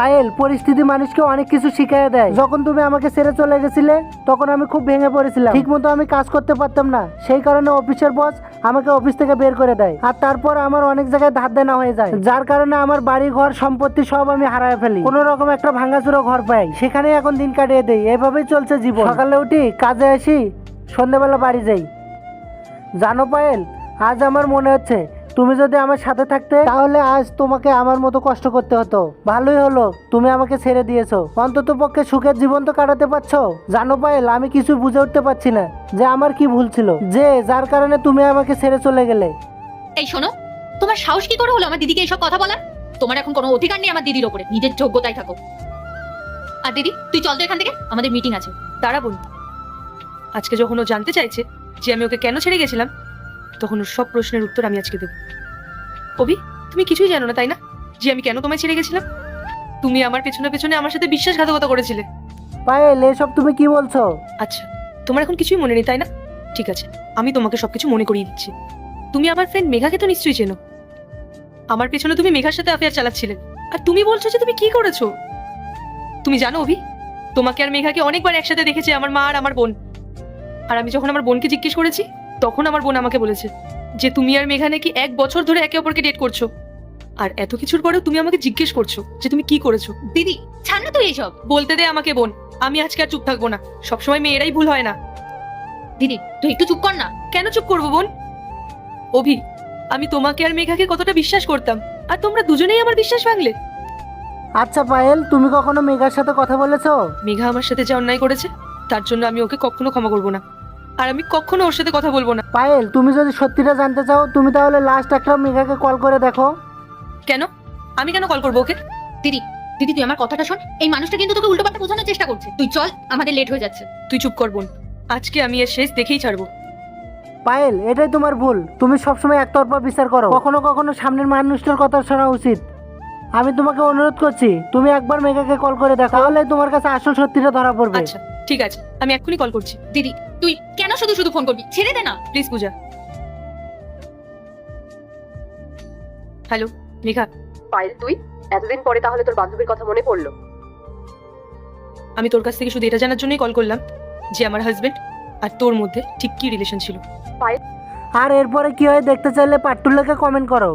পায়েল, পরিস্থিতি মানুষকে অনেক কিছু শিখিয়ে দেয়। যখন তুমি আমাকে ছেড়ে চলে গেছিলে তখন আমি খুব ভেঙে পড়েছিলাম। ঠিক মতো আমি কাজ করতে পারতাম না, সেই কারণে অফিসের বস আমাকে অফিস থেকে বের করে দেয়। আর তারপর আমার অনেক জায়গায় ধার দেনা হয়ে যায়, যার কারণে আমার বাড়ি ঘর সম্পত্তি সব আমি হারায় ফেলি। কোন রকম একটা ভাঙাচুরো ঘর পাই, সেখানেই এখন দিন কাটিয়ে দেই। এভাবেই চলছে জীবন। সকালে উঠি, কাজে আসি, সন্ধ্যাবেলা বাড়ি যাই। জানো পায়েল, আজ আমার মনে হচ্ছে তুমি যদি আমার সাথে থাকতে তাহলে আজ তোমাকে আমার মতো কষ্ট করতে হতো। ভালোই হলো তুমি আমাকে ছেড়ে দিয়েছো, অন্তত পক্ষে সুখের জীবন তো কাটাতে পারছো। জানো পায়েল, আমি কিছু বুঝে উঠতে পারছি না যে আমার কি ভুল ছিল, যে যার কারণে তুমি আমাকে ছেড়ে চলে গেলে। এই শোনো, তোমার সাহস কি করে হলো আমার দিদিকে এইসব কথা বলার? তোমার এখন কোনো অধিকার নেই আমার দিদির ওপরে, নিজের যোগ্যতায় থাকো। আর দিদি, তুই চল তো এখান থেকে, আমাদের মিটিং আছে। দাঁড়া বোন, আজকে যখন ও জানতে চাইছে যে আমি ওকে কেন ছেড়ে গেছিলাম, তখন ওর সব প্রশ্নের উত্তর আমি আজকে দেবো। অভি, তুমি কিছুই জানো না তাই না, যে আমি কেন তোমায় ছেড়ে গেছিলাম? তুমি আমার পেছনে পেছনে আমার সাথে বিশ্বাসঘাতকতা করেছিলে। পায়েল, এসব তুমি কি বলছো? আচ্ছা, তোমার এখন কিছুই মনে নেই তাই না? ঠিক আছে, আমি তোমাকে সবকিছু মনে করিয়ে দিচ্ছি। তুমি আমার ফ্রেন্ড মেঘাকে তো নিশ্চয়ই চেনো। আমার পেছনে তুমি মেঘার সাথে অ্যাফেয়ার চালাচ্ছিলে, আর তুমি বলছো যে তুমি কি করেছো। তুমি জানো অভি, তোমাকে আর মেঘাকে অনেকবার একসাথে দেখেছে আমার মা আর আমার বোন। আর আমি যখন আমার বোনকে জিজ্ঞেস করেছি, তখন আমার বোন আমাকে বলেছে যে তুমি আর মেঘা নাকি 1 বছর ধরে একে অপরকে ডেট করছো। আর এত কিছুর পরেও তুমি আমাকে জিজ্ঞেস করছো যে তুমি কি করেছো। দিদি ছাড় না তুই এইসব। বলতে দে আমাকে বোন, আমি আজকে আর চুপ থাকবো না। সবসময় মেয়েরাই ভুল হয় না। দিদি তুই একটু চুপ কর না। কেন চুপ করবো বোন? অভি, আমি তোমাকে আর মেঘাকে কতটা বিশ্বাস করতাম, আর তোমরা দুজনেই আমার বিশ্বাস ভাঙলে। আচ্ছা পায়েল, তুমি কখনো মেঘার সাথে কথা বলেছো? মেঘা আমার সাথে যা অন্যায় করেছে তার জন্য আমি ওকে কখনো ক্ষমা করবো না, আর আমি কখনো ওর সাথে কথা বলবো না। পায়েল, তুমি যদি সত্যিটা জানতে চাও তুমি তাহলে লাস্ট একটা মেঘাকে কল করে দেখো। কেন? আমি কেন কল করবো ওকে? দিদি দিদি তুই আমার কথাটা শোন, এই মানুষটা কিন্তু তোকে উল্টোপাল্টা বোঝানোর চেষ্টা করছে। তুই চল, আমাদের লেট হয়ে যাচ্ছে। তুই চুপ কর বোন, আজকে আমি এর শেষ দেখেই ছাড়বো। পায়েল, এটাই তোমার ভুল। তুমি সবসময় একতরফা বিচার করো, কখনো কখনো সামনের মানুষটার কথা শোনা উচিত। আমি তোমাকে অনুরোধ করছি, তুমি একবার মেঘাকে কল করে দেখো, তাহলে তোমার কাছে আসল সত্যিটা ধরা পড়বে। আচ্ছা ঠিক আছে, আমি এক্ষুনি কল করছি। দিদি তুই কেন শুধু শুধু ফোন করবি? ছেড়ে দে না please Puja. Hello Megha. Payel, তুই এতদিন পরে তাহলে তোর বান্ধবীর কথা মনে পড়লো? আমি তোর কাছ থেকে শুধু এটা জানার জন্যই কল করলাম যে আমার হাজবেন্ড আর তোর মধ্যে ঠিক কি রিলেশন ছিল। আর এরপরে কি হয় দেখতে চাইলে পাট্টুলাকে কমেন্ট করো।